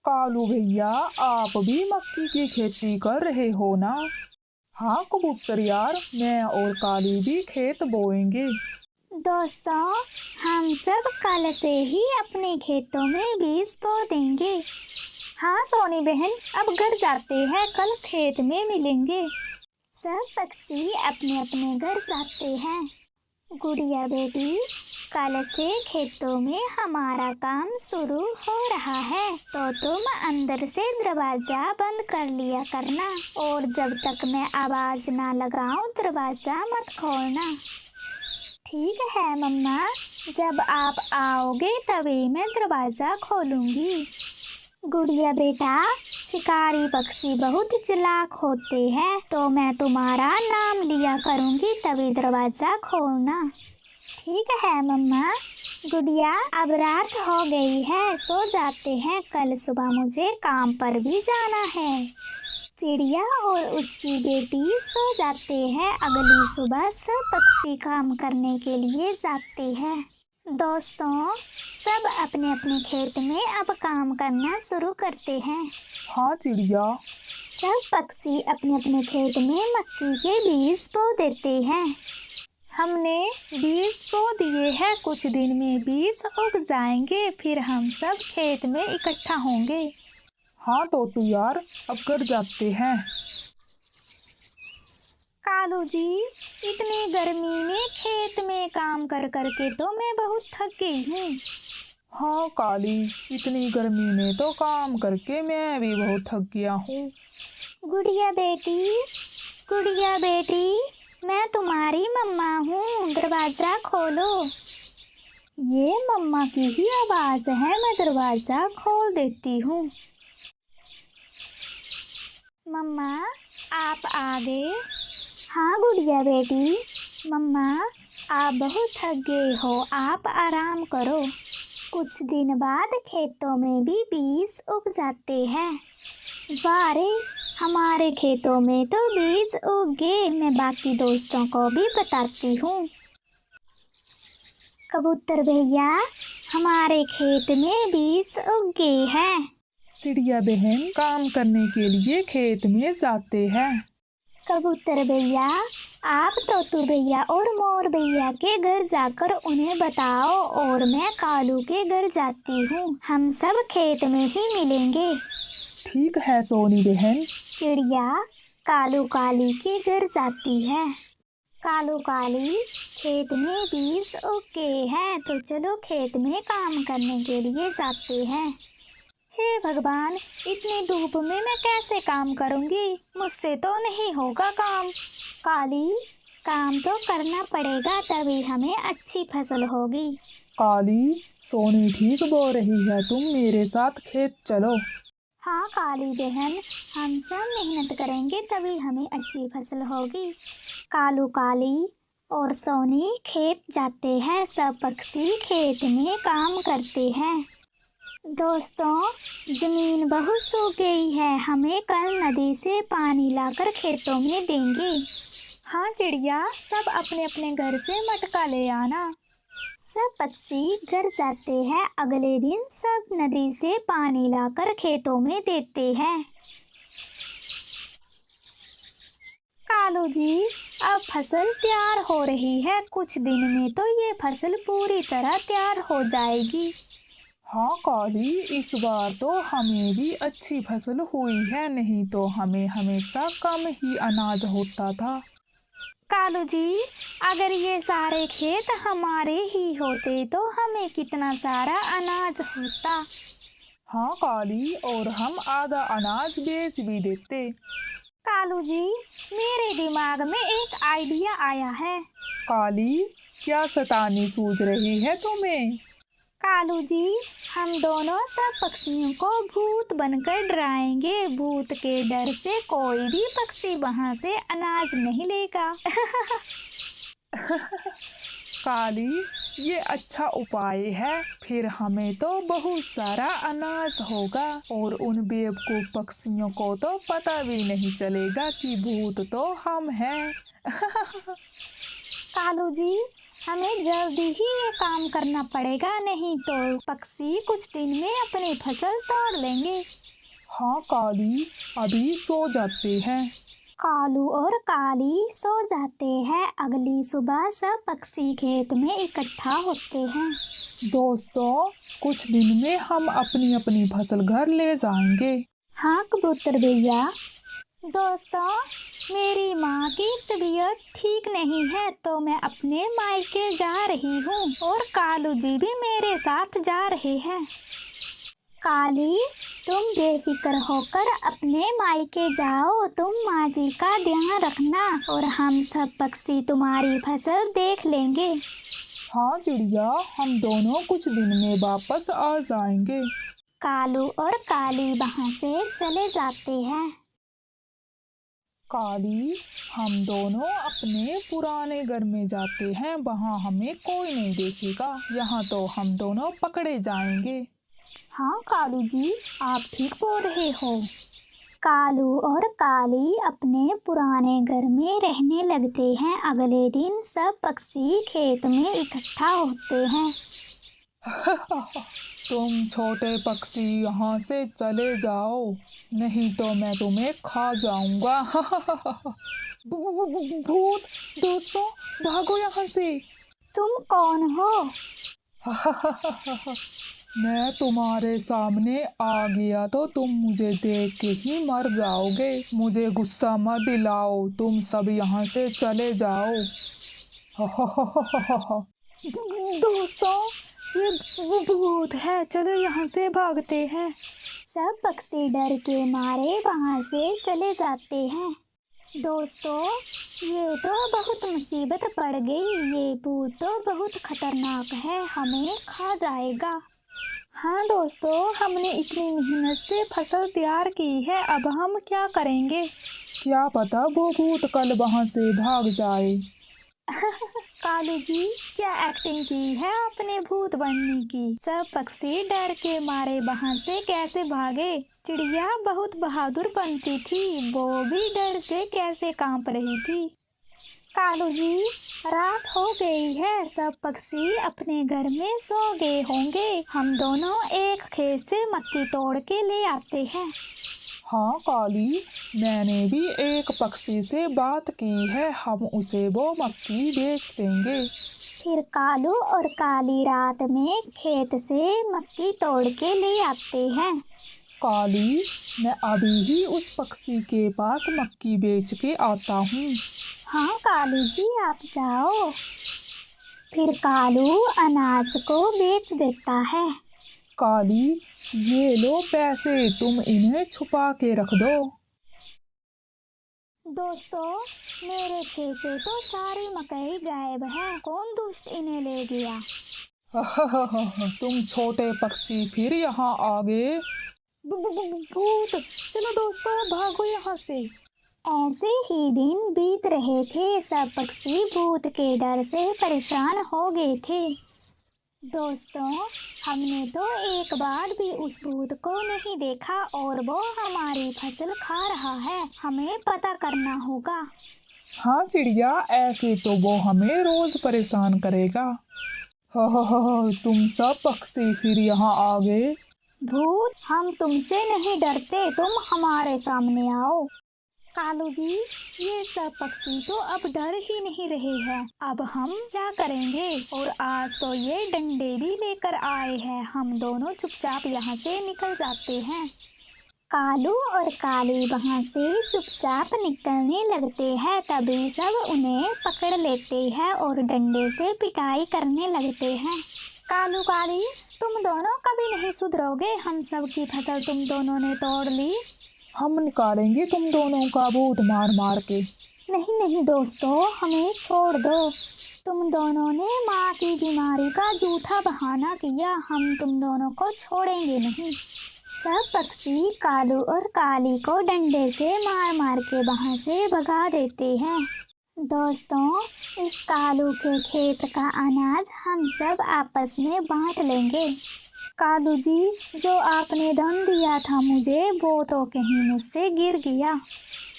कालू भैया, आप भी मक्की की खेती कर रहे हो ना? हाँ कबूतर यार, मैं और काली भी खेत बोएंगे। दोस्तों, हम सब कल से ही अपने खेतों में बीज बो देंगे। हाँ सोनी बहन, अब घर जाते हैं, कल खेत में मिलेंगे। सब पक्षी अपने अपने घर जाते हैं। गुड़िया बेटी, कल से खेतों में हमारा काम शुरू हो रहा है, तो तुम अंदर से दरवाजा बंद कर लिया करना, और जब तक मैं आवाज ना लगाऊं दरवाजा मत खोलना। ठीक है मम्मा, जब आप आओगे तभी मैं दरवाजा खोलूंगी। गुड़िया बेटा, शिकारी पक्षी बहुत चालाक होते हैं, तो मैं तुम्हारा नाम लिया करूंगी तभी दरवाजा खोलना। ठीक है मम्मा। गुड़िया, अब रात हो गई है, सो जाते हैं, कल सुबह मुझे काम पर भी जाना है। चिड़िया और उसकी बेटी सो जाते हैं, अगली सुबह सब पक्षी काम करने के लिए जाते हैं। दोस्तों, सब अपने अपने खेत में अब काम करना शुरू करते हैं। हाँ चिड़िया। सब पक्षी अपने अपने खेत में मक्की के बीज बो देते हैं। हमने बीज बो दिए हैं, कुछ दिन में बीज उग जाएंगे, फिर हम सब खेत में इकट्ठा होंगे। हाँ तो तू यार, अब घर जाते हैं। कालू जी, इतनी गर्मी में खेत में काम कर करके तो मैं बहुत थक गई हूँ। हाँ काली, इतनी गर्मी में तो काम करके मैं भी बहुत थक गया हूँ। गुड़िया बेटी, मैं तुम्हारी मम्मा हूँ, दरवाजा खोलो। ये मम्मा की ही आवाज है, मैं दरवाजा खोल देती हूँ। मम्मा, आप आ गए? हाँ गुड़िया बेटी। मम्मा, आप बहुत थक गए हो, आप आराम करो। कुछ दिन बाद खेतों में भी बीज उग जाते हैं। वाह रे, हमारे खेतों में तो बीज उग गए, मैं बाकी दोस्तों को भी बताती हूँ। कबूतर भैया, हमारे खेत में बीज उग गए हैं। चिड़िया बहन काम करने के लिए खेत में जाते हैं। कबूतर भैया, आप तोतू भैया और मोर भैया के घर जाकर उन्हें बताओ, और मैं कालू के घर जाती हूँ, हम सब खेत में ही मिलेंगे। ठीक है सोनी बहन। चिड़िया कालू काली के घर जाती है। कालू काली, खेत में बीज उग गए हैं, तो चलो खेत में काम करने के लिए जाते हैं। हे भगवान, इतनी धूप में मैं कैसे काम करूंगी, मुझसे तो नहीं होगा काम। काली, काम तो करना पड़ेगा, तभी हमें अच्छी फसल होगी। काली, सोनी ठीक बोल रही है, तुम मेरे साथ खेत चलो। हाँ काली बहन, हम सब मेहनत करेंगे तभी हमें अच्छी फसल होगी। कालू काली और सोनी खेत जाते हैं, सब पक्षी खेत में काम करते हैं। दोस्तों, जमीन बहुत सूख गई है, हमें कल नदी से पानी लाकर खेतों में देंगे। हाँ चिड़िया, सब अपने अपने घर से मटका ले आना। सब पक्षी घर जाते हैं, अगले दिन सब नदी से पानी लाकर खेतों में देते हैं। कालू जी, अब फसल तैयार हो रही है, कुछ दिन में तो ये फसल पूरी तरह तैयार हो जाएगी। हाँ काली, इस बार तो हमें भी अच्छी फसल हुई है, नहीं तो हमें हमेशा कम ही अनाज होता था। कालू जी, अगर ये सारे खेत हमारे ही होते तो हमें कितना सारा अनाज होता। हाँ काली, और हम आधा अनाज बेच भी देते। कालू जी, मेरे दिमाग में एक आइडिया आया है। काली, क्या शैतानी सूझ रही है तुम्हें? कालू जी, हम दोनों सब पक्षियों को भूत बनकर डराएंगे, भूत के डर से कोई भी पक्षी वहां से अनाज नहीं लेगा। काली, ये अच्छा उपाय है, फिर हमें तो बहुत सारा अनाज होगा, और उन बेवकूफ पक्षियों को तो पता भी नहीं चलेगा कि भूत तो हम हैं। कालू जी, हमें जल्दी ही ये काम करना पड़ेगा, नहीं तो पक्षी कुछ दिन में अपनी फसल तोड़ लेंगे। हाँ काली, अभी सो जाते हैं। कालू और काली सो जाते हैं। अगली सुबह सब पक्षी खेत में इकट्ठा होते हैं। दोस्तों, कुछ दिन में हम अपनी अपनी फसल घर ले जाएंगे। हाँ कबूतर भैया। दोस्तों, मेरी माँ की तबीयत ठीक नहीं है तो मैं अपने मायके जा रही हूँ और कालू जी भी मेरे साथ जा रहे हैं। काली, तुम बेफिक्र होकर अपने मायके जाओ। तुम माँ जी का ध्यान रखना और हम सब पक्षी तुम्हारी फसल देख लेंगे। हाँ चिड़िया, हम दोनों कुछ दिन में वापस आ जाएंगे। कालू और काली वहाँ से चले जाते हैं। काली, हम दोनों अपने पुराने घर में जाते हैं, वहाँ हमें कोई नहीं देखेगा। यहाँ तो हम दोनों पकड़े जाएंगे। हाँ कालू जी, आप ठीक बोल रहे हो। कालू और काली अपने पुराने घर में रहने लगते हैं। अगले दिन सब पक्षी खेत में इकट्ठा होते हैं। तुम छोटे पक्षी यहाँ से चले जाओ, नहीं तो मैं तुम्हें खा जाऊंगा। भूत, दोस्तों भागो यहाँ से। तुम कौन हो? मैं तुम्हारे सामने आ गया तो तुम मुझे देख के ही मर जाओगे। मुझे गुस्सा मत दिलाओ, तुम सब यहाँ से चले जाओ। दोस्तों, ये भूत है, चलो यहाँ से भागते हैं। सब पक्षी डर के मारे वहाँ से चले जाते हैं। दोस्तों, ये तो बहुत मुसीबत पड़ गई। ये भूत तो बहुत खतरनाक है, हमें खा जाएगा। हाँ दोस्तों, हमने इतनी मेहनत से फसल तैयार की है, अब हम क्या करेंगे? क्या पता वो भूत कल वहाँ से भाग जाए। कालू जी, क्या एक्टिंग की है आपने भूत बनने की। सब पक्षी डर के मारे वहाँ से कैसे भागे। चिड़िया बहुत बहादुर बनती थी, वो भी डर से कैसे कांप रही थी। कालू जी, रात हो गई है, सब पक्षी अपने घर में सो गए होंगे। हम दोनों एक खेत से मक्की तोड़ के ले आते हैं। हाँ काली, मैंने भी एक पक्षी से बात की है, हम उसे वो मक्की बेच देंगे। फिर कालू और काली रात में खेत से मक्की तोड़ के ले आते हैं। काली, मैं अभी ही उस पक्षी के पास मक्की बेच के आता हूँ। हाँ कालू जी, आप जाओ। फिर कालू अनाज को बेच देता है। काली, ये लो पैसे, तुम इन्हें छुपा के रख दो। दोस्तों, मेरे खेत से तो सारी मकई गायब है, कौन दुष्ट इन्हें ले गया? तुम छोटे पक्षी फिर यहाँ आ गए। भूत, चलो दोस्तों भागो यहाँ से। ऐसे ही दिन बीत रहे थे। सब पक्षी भूत के डर से परेशान हो गए थे। दोस्तों, हमने तो एक बार भी उस भूत को नहीं देखा और वो हमारी फसल खा रहा है। हमें पता करना होगा। हाँ चिड़िया, ऐसे तो वो हमें रोज परेशान करेगा। तुम सब पक्षी फिर यहाँ आ गए। भूत, हम तुमसे नहीं डरते, तुम हमारे सामने आओ। कालू जी, ये सब पक्षी तो अब डर ही नहीं रहे हैं, अब हम क्या करेंगे? और आज तो ये डंडे भी लेकर आए हैं। हम दोनों चुपचाप यहाँ से निकल जाते हैं। कालू और काली वहाँ से चुपचाप निकलने लगते हैं। तभी सब उन्हें पकड़ लेते हैं और डंडे से पिटाई करने लगते हैं। कालू काली, तुम दोनों कभी नहीं सुधरोगे। हम सब की फसल तुम दोनों ने तोड़ ली। हम निकालेंगे तुम दोनों का भूत मार मार के। नहीं नहीं दोस्तों, हमें छोड़ दो। तुम दोनों ने माँ की बीमारी का झूठा बहाना किया, हम तुम दोनों को छोड़ेंगे नहीं। सब पक्षी कालू और काली को डंडे से मार मार के वहाँ से भगा देते हैं। दोस्तों, इस कालू के खेत का अनाज हम सब आपस में बांट लेंगे। कालू जी, जो आपने धन दिया था मुझे, वो तो कहीं मुझसे गिर गया।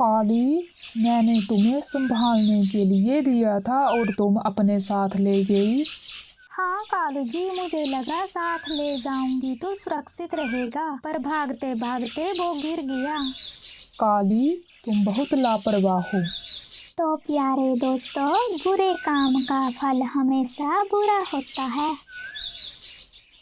काली, मैंने तुम्हें संभालने के लिए दिया था और तुम अपने साथ ले गई। हाँ कालू जी, मुझे लगा साथ ले जाऊंगी तो सुरक्षित रहेगा, पर भागते भागते वो गिर गया। काली, तुम बहुत लापरवाह हो। तो प्यारे दोस्तों, बुरे काम का फल हमेशा बुरा होता है।